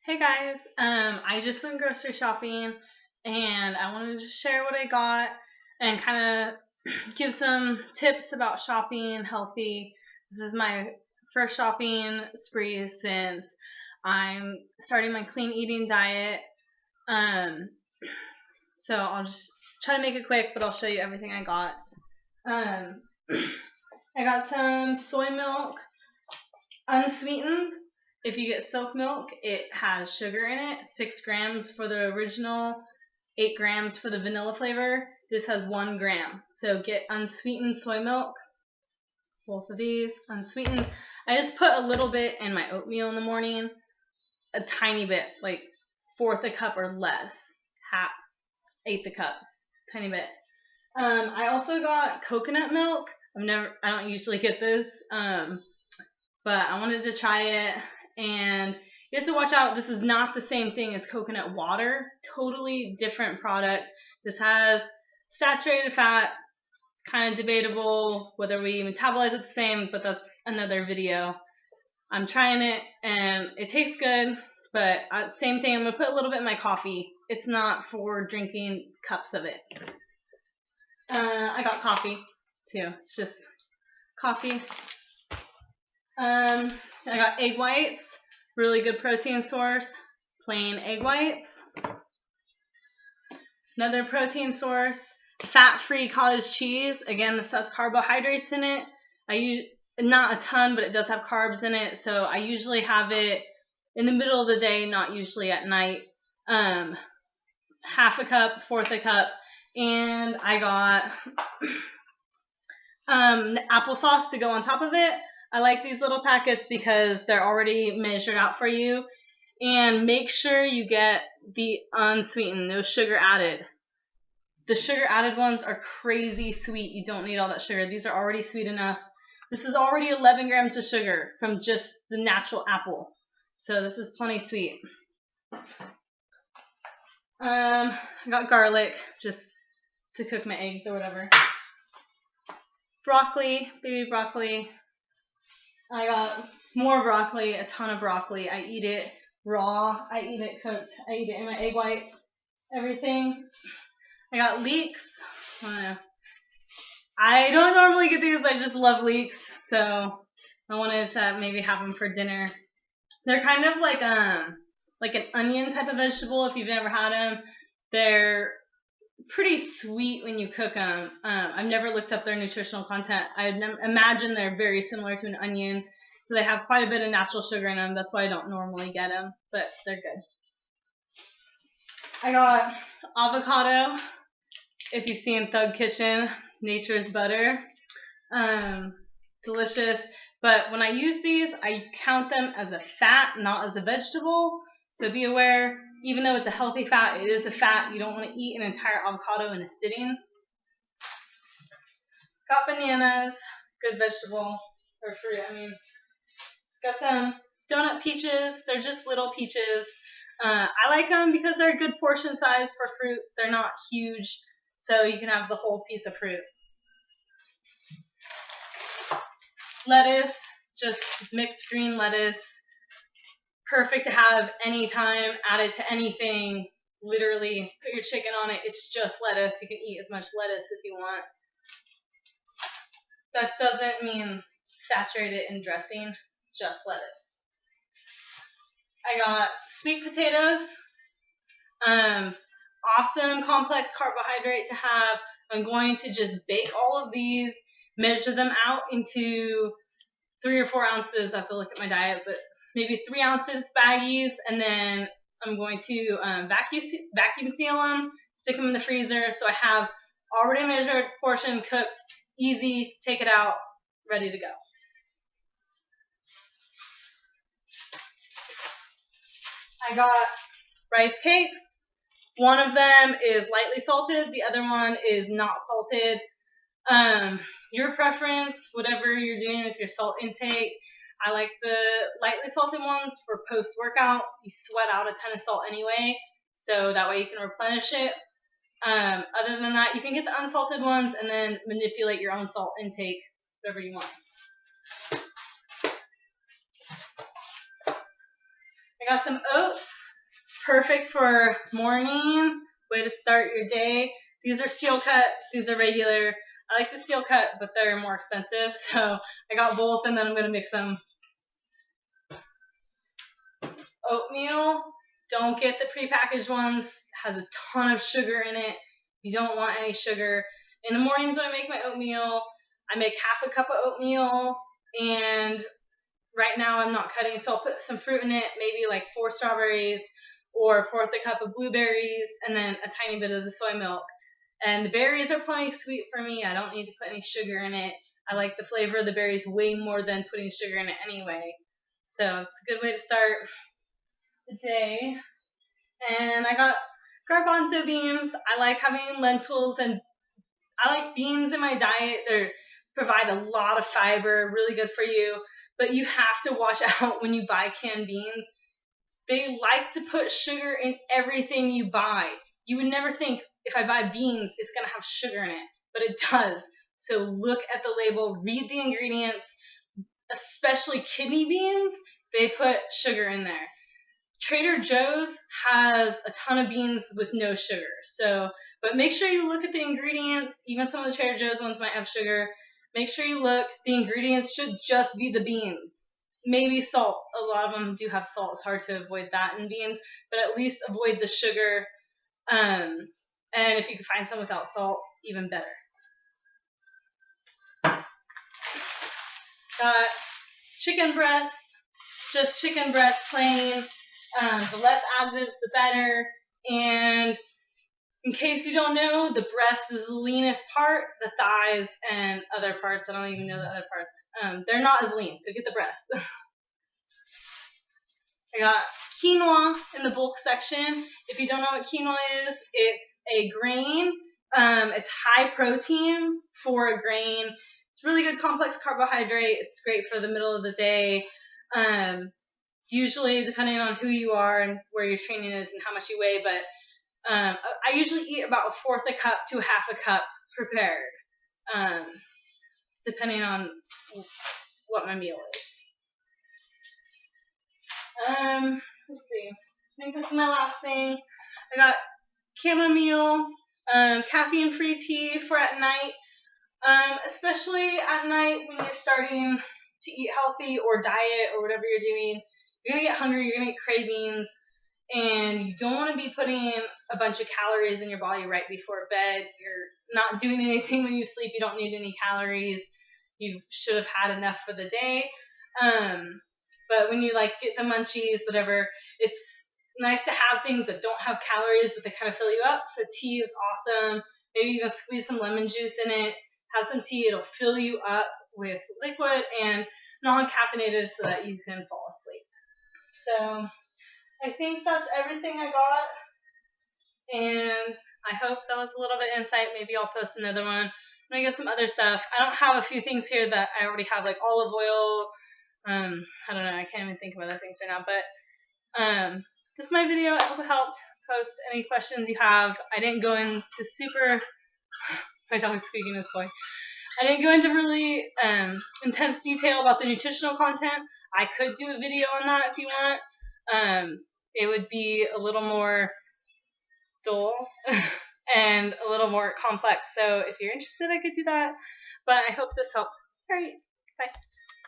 Hey guys, I just went grocery shopping and I wanted to share what I got and kind of give some tips about shopping healthy. This is my first shopping spree since I'm starting my clean eating diet. Um, so I'll just try to make it quick, but I'll show you everything I got. Um, I got some soy milk, unsweetened. If you get silk milk, it has sugar in it, 6 grams for the original, 8 grams for the vanilla flavor. This has 1 gram. So get unsweetened soy milk, both of these, unsweetened. I just put a little bit in my oatmeal in the morning, a tiny bit, like 1/4 a cup or less, half, 1/8 a cup, tiny bit. I also got coconut milk. I don't usually get this, but I wanted to try it. And you have to watch out. This is not the same thing as coconut water. Totally different product. This has saturated fat. It's kind of debatable whether we metabolize it the same, but that's another video. I'm trying it and it tastes good, but same thing. I'm going to put a little bit in my coffee. It's not for drinking cups of it. I got coffee too. It's just coffee. I got egg whites, really good protein source, plain egg whites. Another protein source, fat-free cottage cheese. Again, this has carbohydrates in it. I use not a ton, but it does have carbs in it, so I usually have it in the middle of the day, not usually at night. 1/2 a cup, 1/4 a cup, and I got applesauce to go on top of it. I like these little packets because they're already measured out for you. And make sure you get the unsweetened, no sugar added. The sugar added ones are crazy sweet. You don't need all that sugar. These are already sweet enough. This is already 11 grams of sugar from just the natural apple. So this is plenty sweet. I got garlic just to cook my eggs or whatever. Broccoli, baby broccoli. I got more broccoli, a ton of broccoli. I eat it raw, I eat it cooked, I eat it in my egg whites, everything. I got leeks. I don't normally get these, I just love leeks, so I wanted to maybe have them for dinner. They're kind of like an onion type of vegetable if you've never had them. They're pretty sweet when you cook them. I've never looked up their nutritional content. I imagine they're very similar to an onion, so they have quite a bit of natural sugar in them. That's why I don't normally get them, but they're good. I got avocado. If you've seen Thug Kitchen, Nature's Butter. Delicious. But when I use these, I count them as a fat, not as a vegetable. So be aware, even though it's a healthy fat, it is a fat. You don't want to eat an entire avocado in a sitting. Got bananas, good vegetable, or fruit, I mean. Got some donut peaches. They're just little peaches. I like them because they're a good portion size for fruit. They're not huge, so you can have the whole piece of fruit. Lettuce, just mixed green lettuce. Perfect to have anytime, add it to anything. Literally, put your chicken on it. It's just lettuce. You can eat as much lettuce as you want. That doesn't mean saturate it in dressing, just lettuce. I got sweet potatoes. Awesome complex carbohydrate to have. I'm going to just bake all of these, measure them out into 3 or 4 ounces. I have to look at my diet, but maybe 3 ounces baggies, and then I'm going to vacuum seal them, stick them in the freezer, so I have already measured, portion, cooked, easy, take it out, ready to go. I got rice cakes. One of them is lightly salted, the other one is not salted. Your preference, whatever you're doing with your salt intake. I like the lightly salted ones for post-workout. You sweat out a ton of salt anyway, so that way you can replenish it. Other than that, you can get the unsalted ones and then manipulate your own salt intake, whatever you want. I got some oats, perfect for morning, way to start your day. These are steel cut, these are regular. I like the steel cut, but they're more expensive, so I got both, and then I'm going to mix them. Oatmeal, don't get the prepackaged ones. It has a ton of sugar in it. You don't want any sugar. In the mornings when I make my oatmeal, I make half a cup of oatmeal, and right now I'm not cutting, so I'll put some fruit in it, maybe like 4 strawberries or a fourth a cup of blueberries, and then a tiny bit of the soy milk. And the berries are plenty sweet for me. I don't need to put any sugar in it. I like the flavor of the berries way more than putting sugar in it anyway. So it's a good way to start the day. And I got garbanzo beans. I like having lentils, and I like beans in my diet. They provide a lot of fiber, really good for you. But you have to watch out when you buy canned beans. They like to put sugar in everything you buy. You would never think, if I buy beans, it's going to have sugar in it, but it does. So look at the label, read the ingredients, especially kidney beans, they put sugar in there. Trader Joe's has a ton of beans with no sugar. So, but make sure you look at the ingredients. Even some of the Trader Joe's ones might have sugar. Make sure you look. The ingredients should just be the beans. Maybe salt. A lot of them do have salt. It's hard to avoid that in beans, but at least avoid the sugar. And if you can find some without salt, even better. Got chicken breasts, just chicken breast plain. The less additives, the better. And in case you don't know, the breast is the leanest part. The thighs and other parts, I don't even know the other parts, they're not as lean, so get the breast. I got quinoa in the bulk section. If you don't know what quinoa is, it's a grain. It's high protein for a grain. It's really good complex carbohydrate. It's great for the middle of the day. Usually, depending on who you are and where your training is and how much you weigh, but I usually eat about a fourth a cup to a half a cup prepared, depending on what my meal is. Let's see. I think this is my last thing. I got chamomile, caffeine-free tea for at night, especially at night when you're starting to eat healthy or diet or whatever you're doing. You're going to get hungry, you're going to get cravings, and you don't want to be putting a bunch of calories in your body right before bed. You're not doing anything when you sleep. You don't need any calories. You should have had enough for the day. But when you get the munchies, whatever, it's nice to have things that don't have calories, but they kind of fill you up. So tea is awesome. Maybe you can squeeze some lemon juice in it. Have some tea. It'll fill you up with liquid and non-caffeinated so that you can fall asleep. So I think that's everything I got. And I hope that was a little bit insight. Maybe I'll post another one. I'm going to get some other stuff. I don't have a few things here that I already have, like olive oil. I don't know. I can't even think of other things right now. But this is my video. I hope it helped. Post any questions you have. I didn't go into super... my dog's squeaking his toy. I didn't go into really intense detail about the nutritional content. I could do a video on that if you want. It would be a little more dull and a little more complex. So if you're interested, I could do that. But I hope this helped. All right. Bye.